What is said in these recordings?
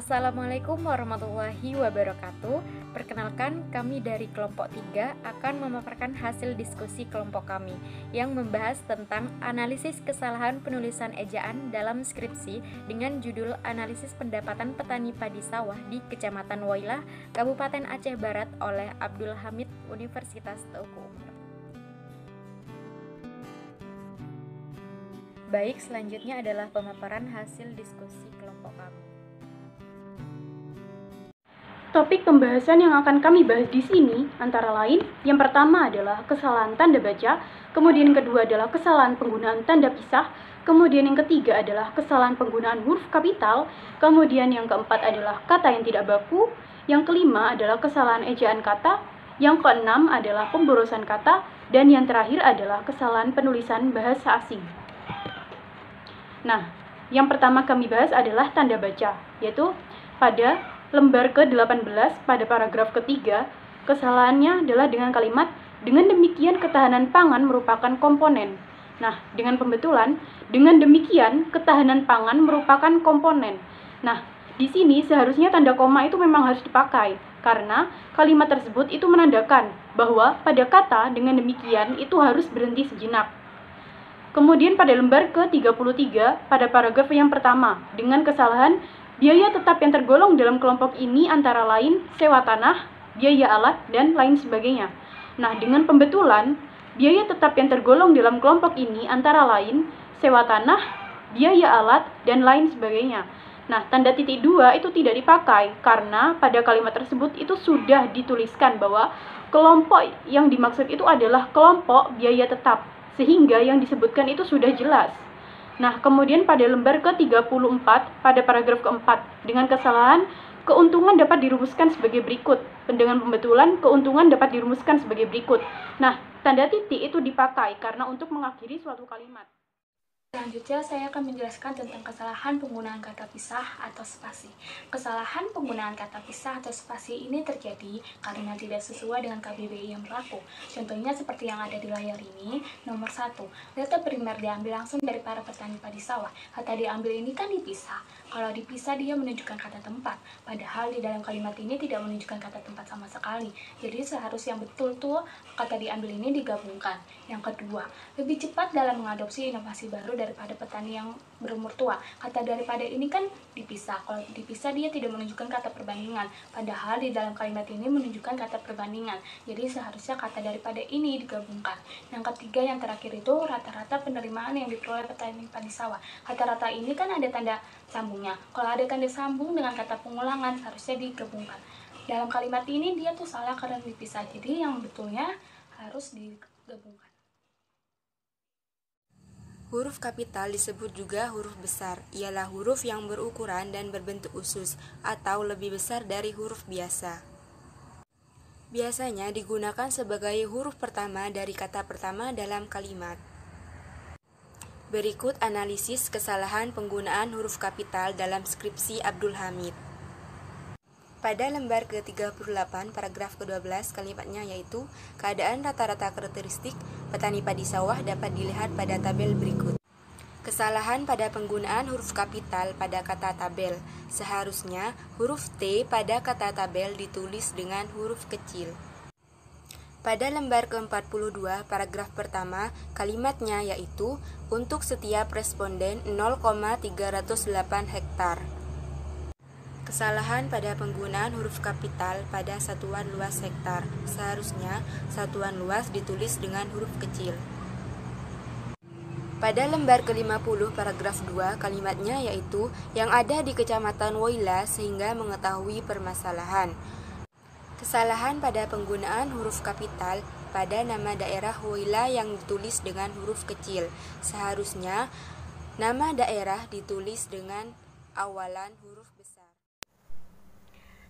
Assalamualaikum warahmatullahi wabarakatuh. Perkenalkan, kami dari kelompok 3 akan memaparkan hasil diskusi kelompok kami yang membahas tentang analisis kesalahan penulisan ejaan dalam skripsi dengan judul Analisis Pendapatan Petani Padi Sawah di Kecamatan Wailah, Kabupaten Aceh Barat oleh Abdul Hamid, Universitas Teuku Umar. Baik, selanjutnya adalah pemaparan hasil diskusi kelompok kami. Topik pembahasan yang akan kami bahas di sini antara lain, yang pertama adalah kesalahan tanda baca, kemudian yang kedua adalah kesalahan penggunaan tanda pisah, kemudian yang ketiga adalah kesalahan penggunaan huruf kapital, kemudian yang keempat adalah kata yang tidak baku, yang kelima adalah kesalahan ejaan kata, yang keenam adalah pemborosan kata, dan yang terakhir adalah kesalahan penulisan bahasa asing. Nah, yang pertama kami bahas adalah tanda baca, yaitu pada lembar ke-18 pada paragraf ketiga, kesalahannya adalah dengan kalimat dengan demikian ketahanan pangan merupakan komponen. Nah, dengan pembetulan, dengan demikian ketahanan pangan merupakan komponen. Nah, di sini seharusnya tanda koma itu memang harus dipakai karena kalimat tersebut itu menandakan bahwa pada kata dengan demikian itu harus berhenti sejenak. Kemudian pada lembar ke-33 pada paragraf yang pertama dengan kesalahan biaya tetap yang tergolong dalam kelompok ini antara lain sewa tanah, biaya alat, dan lain sebagainya. Nah, dengan pembetulan, biaya tetap yang tergolong dalam kelompok ini antara lain sewa tanah, biaya alat, dan lain sebagainya. Nah, tanda titik 2 itu tidak dipakai karena pada kalimat tersebut itu sudah dituliskan bahwa kelompok yang dimaksud itu adalah kelompok biaya tetap, sehingga yang disebutkan itu sudah jelas. Nah, kemudian pada lembar ke-34 pada paragraf keempat dengan kesalahan keuntungan dapat dirumuskan sebagai berikut. Dengan pembetulan keuntungan dapat dirumuskan sebagai berikut. Nah, tanda titik itu dipakai karena untuk mengakhiri suatu kalimat. Selanjutnya, saya akan menjelaskan tentang kesalahan penggunaan kata pisah atau spasi. Kesalahan penggunaan kata pisah atau spasi ini terjadi karena tidak sesuai dengan KBBI yang berlaku. Contohnya seperti yang ada di layar ini. Nomor 1, data primer diambil langsung dari para petani padi sawah. Kata diambil ini kan dipisah. Kalau dipisah dia menunjukkan kata tempat, padahal di dalam kalimat ini tidak menunjukkan kata tempat sama sekali. Jadi seharusnya yang betul tuh kata diambil ini digabungkan. Yang kedua, lebih cepat dalam mengadopsi inovasi baru daripada petani yang berumur tua. Kata daripada ini kan dipisah. Kalau dipisah dia tidak menunjukkan kata perbandingan, padahal di dalam kalimat ini menunjukkan kata perbandingan. Jadi seharusnya kata daripada ini digabungkan. Yang ketiga, yang terakhir itu rata-rata penerimaan yang diperoleh petani padi sawah. Kata rata ini kan ada tanda sambungnya. Kalau ada tanda sambung dengan kata pengulangan harusnya digabungkan. Dalam kalimat ini dia tuh salah karena dipisah. Jadi yang betulnya harus digabungkan. Huruf kapital disebut juga huruf besar, ialah huruf yang berukuran dan berbentuk usus atau lebih besar dari huruf biasa. Biasanya digunakan sebagai huruf pertama dari kata pertama dalam kalimat. Berikut analisis kesalahan penggunaan huruf kapital dalam skripsi Abdul Hamid. Pada lembar ke-38 paragraf ke-12 kalimatnya yaitu keadaan rata-rata karakteristik petani padi sawah dapat dilihat pada tabel berikut. Kesalahan pada penggunaan huruf kapital pada kata tabel. Seharusnya huruf T pada kata tabel ditulis dengan huruf kecil. Pada lembar ke-42 paragraf pertama kalimatnya yaitu untuk setiap responden 0,308 hektar. Kesalahan pada penggunaan huruf kapital pada satuan luas hektar. Seharusnya satuan luas ditulis dengan huruf kecil. Pada lembar ke-50 paragraf 2 kalimatnya yaitu yang ada di Kecamatan Wailah sehingga mengetahui permasalahan. Kesalahan pada penggunaan huruf kapital pada nama daerah Wailah yang ditulis dengan huruf kecil. Seharusnya nama daerah ditulis dengan awalan huruf besar.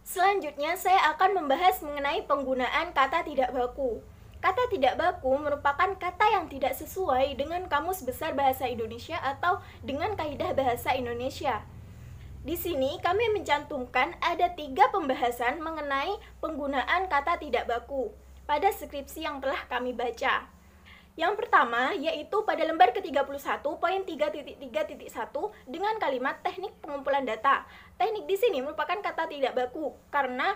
Selanjutnya saya akan membahas mengenai penggunaan kata tidak baku. Kata tidak baku merupakan kata yang tidak sesuai dengan Kamus Besar Bahasa Indonesia atau dengan Kaidah Bahasa Indonesia. Di sini kami mencantumkan ada 3 pembahasan mengenai penggunaan kata tidak baku pada skripsi yang telah kami baca. Yang pertama yaitu pada lembar ke-31 poin 3.3.1 dengan kalimat teknik pengumpulan data. Teknik di sini merupakan kata tidak baku karena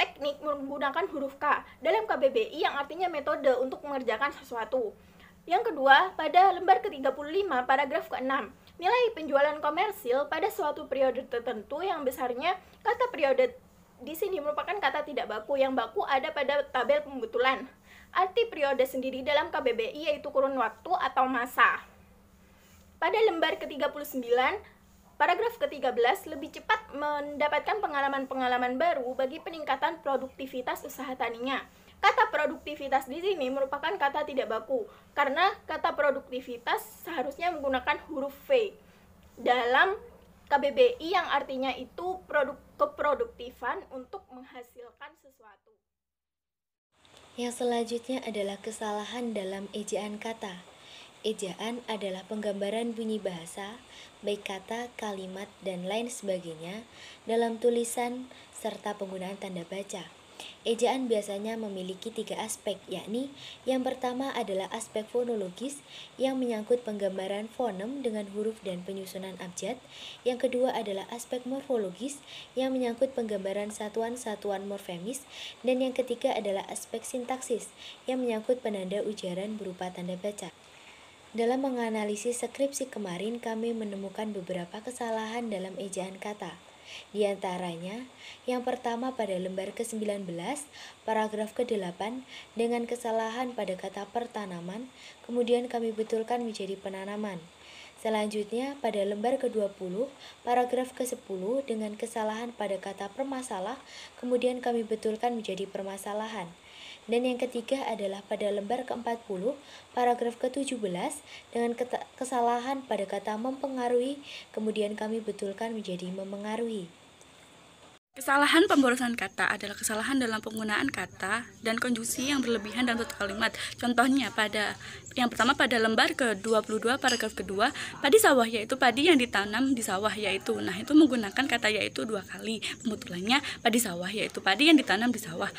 teknik menggunakan huruf K dalam KBBI yang artinya metode untuk mengerjakan sesuatu. Yang kedua, pada lembar ke-35 paragraf ke-6, nilai penjualan komersil pada suatu periode tertentu yang besarnya kata periode di sini merupakan kata tidak baku. Yang baku ada pada tabel pembetulan. Arti periode sendiri dalam KBBI yaitu kurun waktu atau masa. Pada lembar ke-39 paragraf ke-13 lebih cepat mendapatkan pengalaman-pengalaman baru bagi peningkatan produktivitas usaha taninya. Kata produktivitas di sini merupakan kata tidak baku karena kata produktivitas seharusnya menggunakan huruf V dalam KBBI yang artinya itu keproduktifan untuk menghasilkan sesuatu. Yang selanjutnya adalah kesalahan dalam ejaan kata. Ejaan adalah penggambaran bunyi bahasa, baik kata, kalimat, dan lain sebagainya dalam tulisan serta penggunaan tanda baca. Ejaan biasanya memiliki 3 aspek, yakni yang pertama adalah aspek fonologis yang menyangkut penggambaran fonem dengan huruf dan penyusunan abjad. Yang kedua adalah aspek morfologis yang menyangkut penggambaran satuan-satuan morfemis. Dan yang ketiga adalah aspek sintaksis yang menyangkut penanda ujaran berupa tanda baca. Dalam menganalisis skripsi kemarin, kami menemukan beberapa kesalahan dalam ejaan kata. Di antaranya, yang pertama pada lembar ke-19, paragraf ke-8, dengan kesalahan pada kata pertanaman, kemudian kami betulkan menjadi penanaman. Selanjutnya, pada lembar ke-20, paragraf ke-10, dengan kesalahan pada kata permasalah, kemudian kami betulkan menjadi permasalahan. Dan yang ketiga adalah pada lembar ke-40, paragraf ke-17, dengan kesalahan pada kata mempengaruhi, kemudian kami betulkan menjadi memengaruhi. Kesalahan pemborosan kata adalah kesalahan dalam penggunaan kata dan konjungsi yang berlebihan dalam satu kalimat. Contohnya yang pertama pada lembar ke-22 paragraf kedua, padi sawah yaitu padi yang ditanam di sawah yaitu. Nah, itu menggunakan kata yaitu 2 kali. Pembetulannya padi sawah yaitu padi yang ditanam di sawah.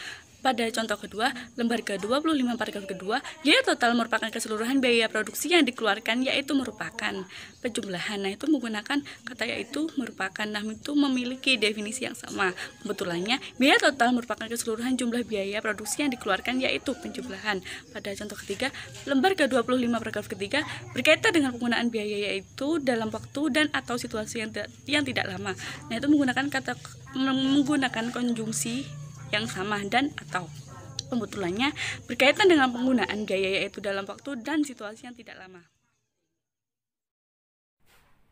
Pada contoh kedua, lembar ke-25 paragraf kedua, biaya total merupakan keseluruhan biaya produksi yang dikeluarkan yaitu merupakan penjumlahan. Nah, itu menggunakan kata yaitu merupakan. Nah, itu memiliki definisi yang sama. Pembetulannya, biaya total merupakan keseluruhan jumlah biaya produksi yang dikeluarkan yaitu penjumlahan. Pada contoh ketiga, lembar ke-25 paragraf ketiga, berkaitan dengan penggunaan biaya yaitu dalam waktu dan atau situasi yang tidak lama. Nah, itu menggunakan konjungsi yang sama dan atau. Pembetulannya berkaitan dengan penggunaan biaya yaitu dalam waktu dan situasi yang tidak lama.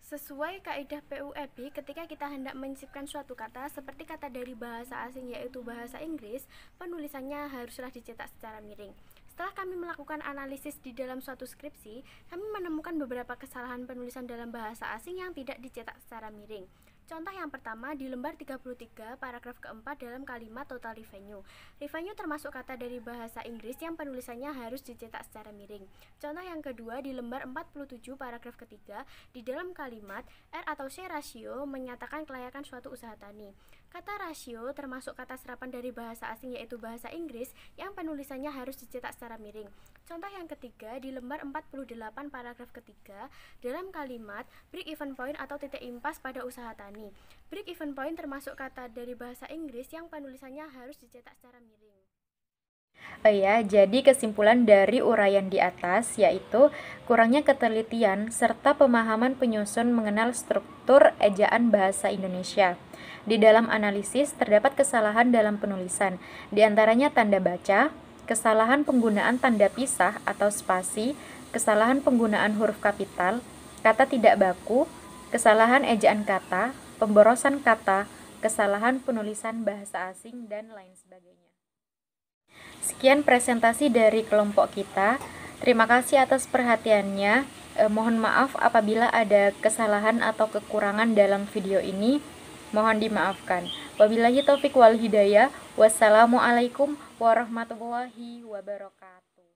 Sesuai kaidah PUEB, ketika kita hendak menyisipkan suatu kata seperti kata dari bahasa asing yaitu bahasa Inggris, penulisannya haruslah dicetak secara miring. Setelah kami melakukan analisis di dalam suatu skripsi, kami menemukan beberapa kesalahan penulisan dalam bahasa asing yang tidak dicetak secara miring. Contoh yang pertama di lembar 33 paragraf keempat dalam kalimat total revenue. Revenue termasuk kata dari bahasa Inggris yang penulisannya harus dicetak secara miring. Contoh yang kedua di lembar 47 paragraf ketiga di dalam kalimat R atau C ratio menyatakan kelayakan suatu usaha tani. Kata rasio termasuk kata serapan dari bahasa asing yaitu bahasa Inggris yang penulisannya harus dicetak secara miring. Contoh yang ketiga di lembar 48 paragraf ketiga dalam kalimat break even point atau titik impas pada usaha tani. Break even point termasuk kata dari bahasa Inggris yang penulisannya harus dicetak secara miring. Jadi kesimpulan dari uraian di atas yaitu kurangnya ketelitian serta pemahaman penyusun mengenal struktur ejaan bahasa Indonesia. Di dalam analisis terdapat kesalahan dalam penulisan, di antaranya tanda baca, kesalahan penggunaan tanda pisah atau spasi, kesalahan penggunaan huruf kapital, kata tidak baku, kesalahan ejaan kata, pemborosan kata, kesalahan penulisan bahasa asing, dan lain sebagainya. Sekian presentasi dari kelompok kita. Terima kasih atas perhatiannya. Mohon maaf apabila ada kesalahan atau kekurangan dalam video ini. Mohon dimaafkan. Wabillahi taufik wal hidayah. Wassalamualaikum warahmatullahi wabarakatuh.